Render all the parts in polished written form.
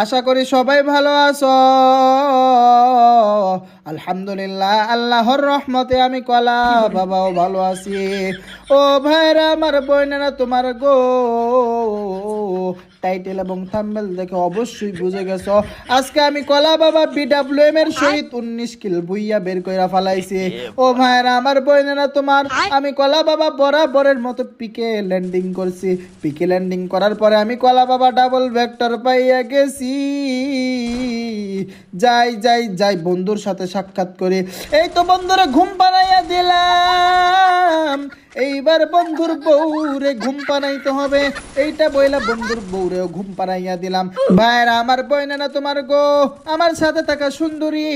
আশা করি সবাই ভালো আছো। আলহামদুলিল্লাহ, আল্লাহর রহমতে আমি কলা বাবাও ভালো আছি। ও ভাইরা আমার বোনেরা, তোমার গো টাইটেল এবং থাম্বনেল দেখে অবশ্যই বুঝে গেছো আজকে আমি কলা বাবা বিডব্লিউএম এর সহিত 19 কিল বুইয়া বের কইরা ফালাইছি। ও ভাইরা আমার বোনেরা, তোমার আমি কলা বাবা বরাবরের মতো পিকে ল্যান্ডিং করছি। পিকে ল্যান্ডিং করার পরে আমি কলা বাবা ডাবল ভেক্টর পাইয়া গেছি। যাই যাই যাই বন্ধুর সাথে সাক্ষাৎ করে এই তো বন্ধুরে ঘুম পাড়াইয়া দিলাম। এইবার বন্ধুর বউরে ঘুম পাড়াইতে হবে, এইটা বইলা বন্ধুর বউরেও ঘুম পাড়াইয়া দিলাম। ভাইরা আমার বইনেরা, তোমার গো আমার সাথে থাকা সুন্দরী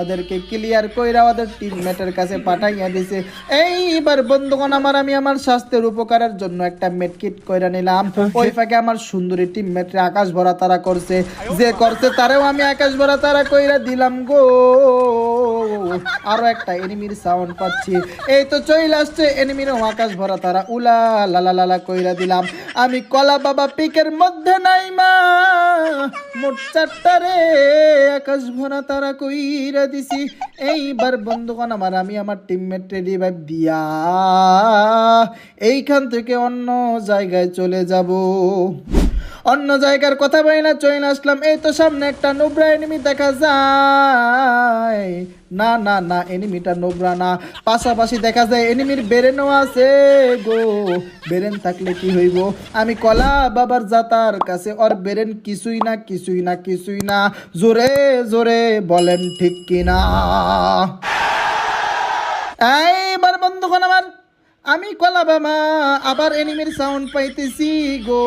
ওদেরকে ক্লিয়ার কইরা ওদের টিমমেটের কাছে পাঠাইয়া দিছে। এইবার বন্ধুগণ আমি আমার স্বাস্থ্যের উপকারের জন্য একটা মেডকিট কইরা নিলাম। ওই ফাঁকে আমার সুন্দরী টিমমেটরে আকাশ ভরা তারা করছে, যে করছে তারেও আমি আকাশ ভরা তারা কইরা দিলাম গো। আরো একটা এনিমির সাউন্ড পাচ্ছি, এই তো চলে আসছে এনিমিরও আকাশ ভরা তারা উলা লালা লালা কইরা দিলাম। আমি কলা বাবা পিকের মধ্যে নাই মা মোট 4টা রে আকাশ ভরা তারা কইরা দিছি। এইবার বন্ধুগণ আমি আমার টিমমেট রিভাইভ দিয়া এইখান থেকে অন্য জায়গায় চলে যাব। অন্য জায়গার কথা বলি না, চলে আসলাম। এই তো সামনে একটা নোবরা এনিমি দেখা যায়। না না না, এনিমিটা নোবরা না, পাশাপাশি দেখা যায় এনিমির বেরেনও আছে গো। বেরেন থাকলে কি হইব, আমি কলা বাবার জাতার কাছে ওর বেরেন কিছুই না কিছুই না কিছুই না। জোরে জোরে বলেন ঠিক কিনা। এইবার বন্ধুগণ আমি কলা বাবা আবার এনিমির সাউন্ড পাইতেছি গো।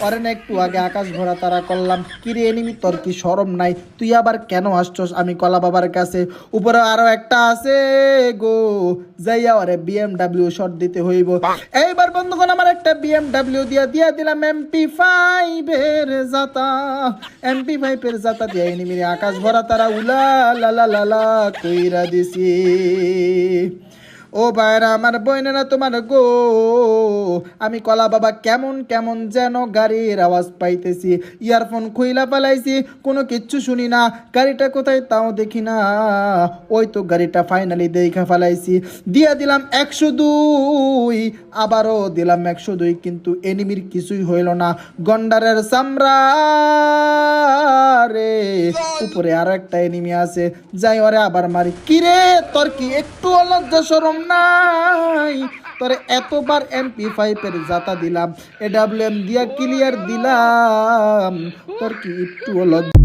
অরেন একটু আগে আকাশ ভরা তারা করলাম। কিরে এনিমি, তোর কি শরম নাই? তুই আবার কেন আসছস আমি কলা বাবার কাছে? উপরে আরো একটা আছে গো, যাইয়া ওরে বিএমডব্লিউ শট দিতে হইব। এইবার বন্ধুগণ আমার একটা বিএমডব্লিউ দিয়া দিলাম MP5 এর জাতা। MP5 এর জাতা দিয়া এনিমির আকাশ ভরা তারা উলা লালা লালা কইরা দিছি। ও ভাইরা আমার বোনেরা, তোমার গো আমি কলা বাবা কেমন কেমন যেন গাড়ির আওয়াজ পাইতেছি। ইয়ারফোন খুইলা পালাইছি, কোনো কিচ্ছু শুনি না। গাড়িটা কোথায় তাও দেখি না। ওই তো গাড়িটা ফাইনালি দেখা ফালাইছি। দিয়া দিলাম 102, আবারও দিলাম 102, কিন্তু এনিমির কিছুই হইল না। গন্ডারের চামড়া রে। উপরে আরো একটা এনিমি আছে, যাই ওরে আবার মারি। কিরে তোর কি একটু লজ্জা শরম নাই? তোরে এতবার MP5 এর জাতা দিলাম, AWM দিয়া ক্লিয়ার দিলাম, তোর কি একটু লজ্জা